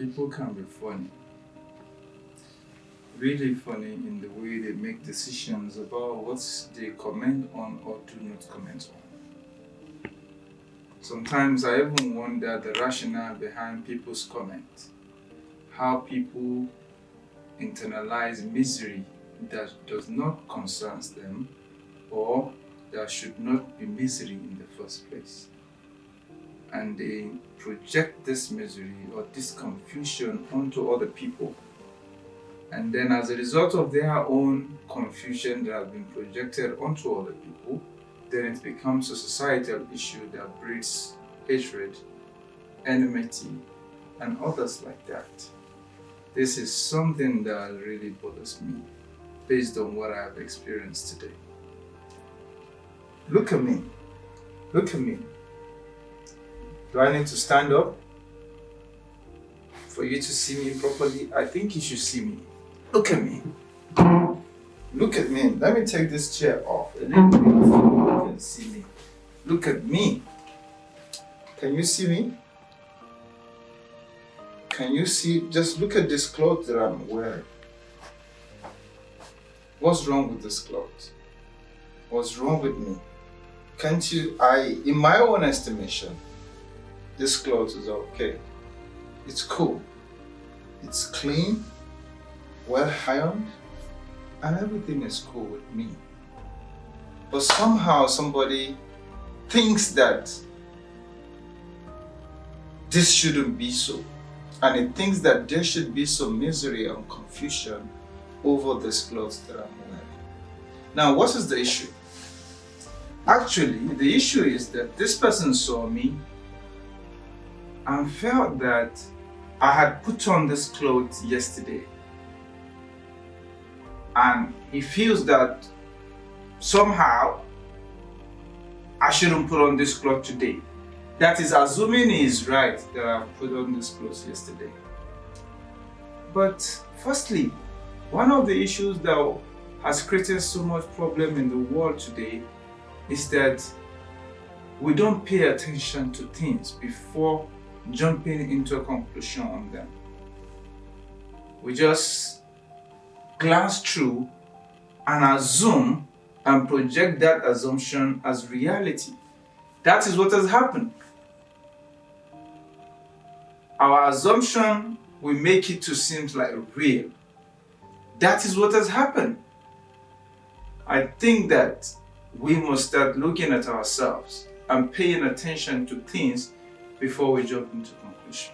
People can be funny, really funny in the way they make decisions about what they comment on or do not comment on. Sometimes I even wonder the rationale behind people's comments, how people internalize misery that does not concern them or that should not be misery in the first place. And they project this misery or this confusion onto other people. And then as a result of their own confusion that has been projected onto other people, then it becomes a societal issue that breeds hatred, enmity, and others like that. This is something that really bothers me based on what I have experienced today. Look at me. Look at me. Do I need to stand up for you to see me properly? I think you should see me. Look at me. Look at me. Let me take this chair off a little bit so you can see me. Look at me. Can you see me? Can you see? Just look at this clothes that I'm wearing. What's wrong with this clothes? What's wrong with me? Can't you? In my own estimation, this clothes is okay. It's cool. It's clean, well ironed, and everything is cool with me. But somehow somebody thinks that this shouldn't be so. And it thinks that there should be some misery and confusion over this clothes that I'm wearing. Now, what is the issue? Actually, the issue is that this person saw me and felt that I had put on this clothes yesterday. And he feels that somehow I shouldn't put on this clothes today. That is assuming he is right that I put on this clothes yesterday. But firstly, one of the issues that has created so much problem in the world today is that we don't pay attention to things before jumping into a conclusion on them. We just glance through and assume and project that assumption as reality. That is what has happened. Our assumption, we make it to seem like real. That is what has happened. I think that we must start looking at ourselves and paying attention to things before we jump into conclusion.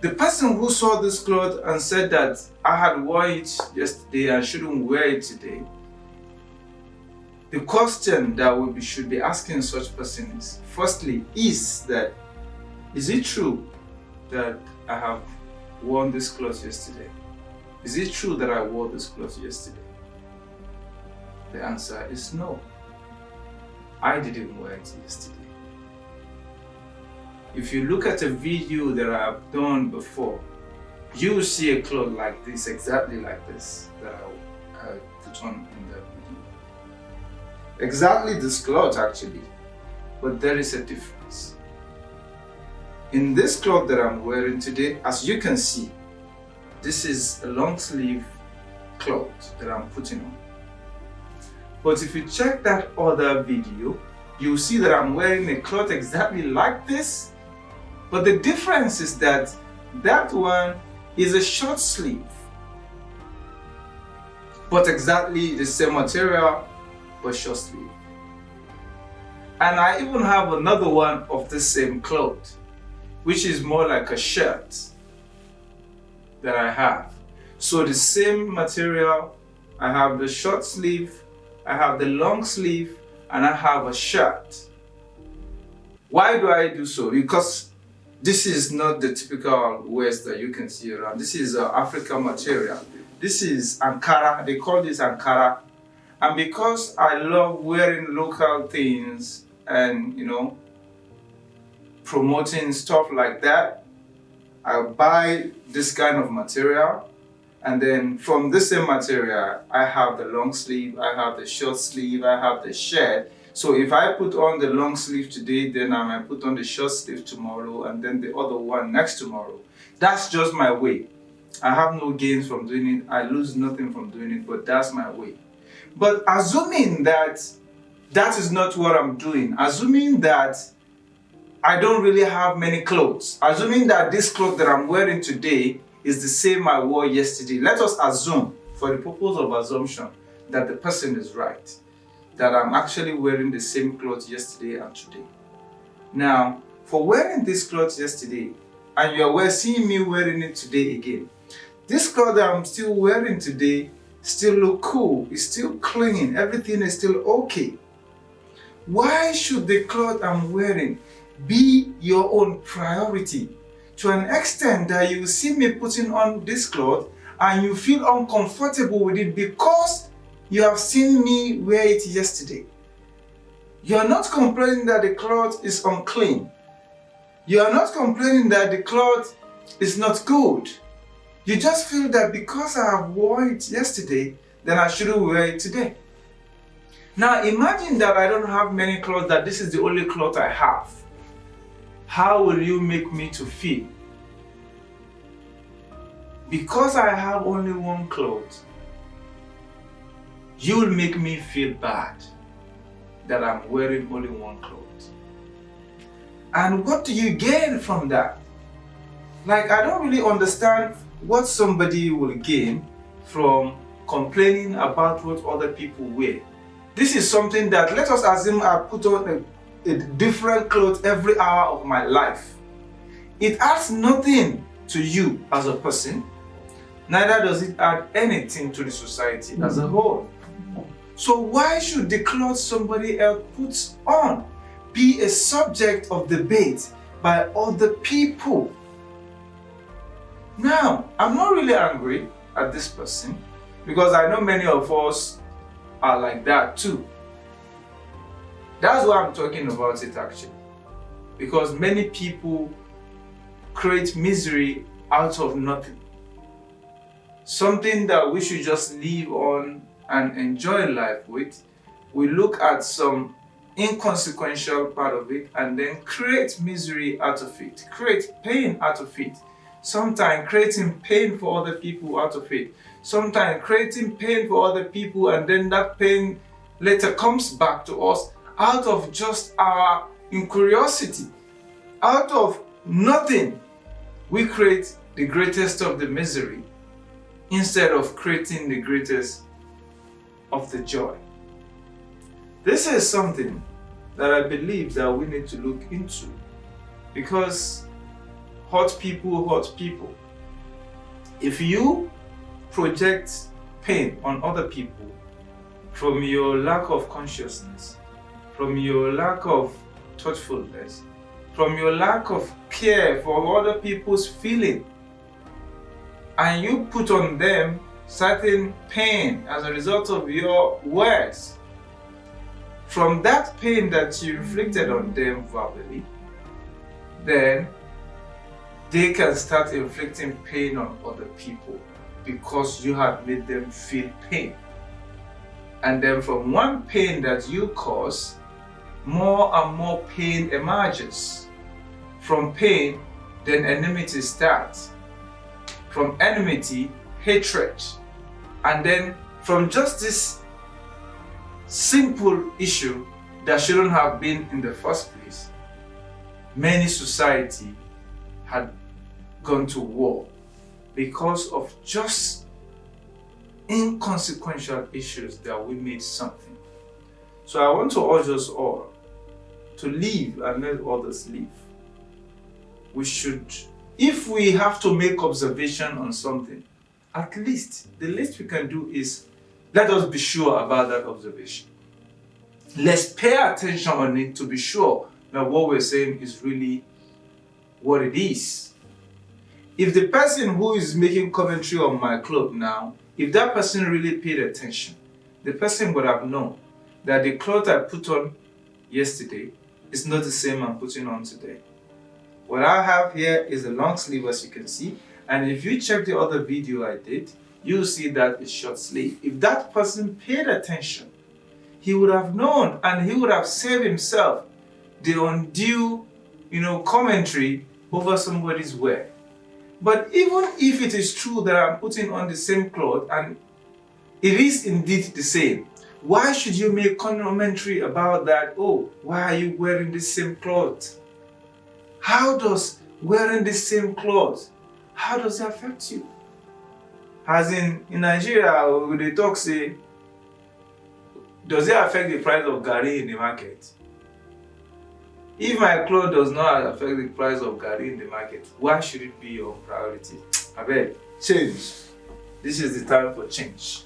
The person who saw this cloth and said that I had worn it yesterday and shouldn't wear it today, the question that we should be asking such person is, firstly, is it true that I have worn this clothes yesterday? Is it true that I wore this clothes yesterday? The answer is no. I didn't wear it yesterday. If you look at a video that I have done before, you will see a cloth like this, exactly like this, that I put on in that video. Exactly this cloth actually, but there is a difference. In this cloth that I'm wearing today, as you can see, this is a long sleeve cloth that I'm putting on. But if you check that other video, you'll see that I'm wearing a cloth exactly like this. But the difference is that that one is a short sleeve, but exactly the same material, but short sleeve. And I even have another one of the same cloth, which is more like a shirt that I have. So the same material, I have the short sleeve, I have the long sleeve, and I have a shirt. Why do I do so? Because this is not the typical waist that you can see around. This is African material. This is Ankara. They call this Ankara. And because I love wearing local things and, promoting stuff like that, I buy this kind of material. And then from the same material, I have the long sleeve, I have the short sleeve, I have the shirt. So if I put on the long sleeve today, then I might put on the short sleeve tomorrow, and then the other one next tomorrow. That's just my way. I have no gains from doing it. I lose nothing from doing it, but that's my way. But assuming that that is not what I'm doing, assuming that I don't really have many clothes, assuming that this cloth that I'm wearing today is the same I wore yesterday, let us assume, for the purpose of assumption, that the person is right, that I'm actually wearing the same clothes yesterday and today. Now, for wearing this clothes yesterday, and you're seeing me wearing it today again, this cloth that I'm still wearing today still look cool, it's still clean, everything is still okay. Why should the cloth I'm wearing be your own priority to an extent that you see me putting on this cloth and you feel uncomfortable with it because you have seen me wear it yesterday? You are not complaining that the cloth is unclean. You are not complaining that the cloth is not good. You just feel that because I have worn it yesterday, then I shouldn't wear it today. Now imagine that I don't have many clothes, that this is the only cloth I have. How will you make me to feel? Because I have only one cloth, you will make me feel bad that I'm wearing only one cloth. And what do you gain from that? Like, I don't really understand what somebody will gain from complaining about what other people wear. This is something that, let us assume I put on a different clothes every hour of my life. It adds nothing to you as a person, neither does it add anything to the society as a whole. So why should the clothes somebody else puts on be a subject of debate by other people? Now, I'm not really angry at this person, because I know many of us are like that too. That's why I'm talking about it actually. Because many people create misery out of nothing. Something that we should just live on and enjoy life with. We look at some inconsequential part of it and then create misery out of it, create pain out of it. Sometimes creating pain for other people out of it. Sometimes creating pain for other people, and then that pain later comes back to us out of just our incuriosity. Out of nothing, we create the greatest of the misery instead of creating the greatest of the joy. This is something that I believe that we need to look into, because hurt people hurt people. If you project pain on other people from your lack of consciousness, from your lack of thoughtfulness, from your lack of care for other people's feeling, and you put on them certain pain as a result of your words, from that pain that you inflicted on them verbally, then they can start inflicting pain on other people because you have made them feel pain. And then from one pain that you cause, more and more pain emerges. From pain, then enmity starts. From enmity, hatred. And then from just this simple issue that shouldn't have been in the first place, many society had gone to war because of just inconsequential issues that we made something. So I want to urge us all to live and let others live. We should, if we have to make observation on something, at least the least we can do is let us be sure about that observation. Let's pay attention on it to be sure that what we're saying is really what it is. If the person who is making commentary on my clothes now, if that person really paid attention, the person would have known that the clothes I put on yesterday is not the same I'm putting on today. What I have here is a long sleeve, as you can see, and if you check the other video I did, you'll see that it's short sleeve. If that person paid attention, he would have known and he would have saved himself the undue, commentary over somebody's wear. But even if it is true that I'm putting on the same cloth and it is indeed the same, why should you make commentary about that? Oh, why are you wearing the same cloth? How does wearing the same clothes, how does it affect you? As in Nigeria, they talk say, does it affect the price of garri in the market? If my clothes does not affect the price of garri in the market, why should it be your priority? Abeg, change. This is the time for change.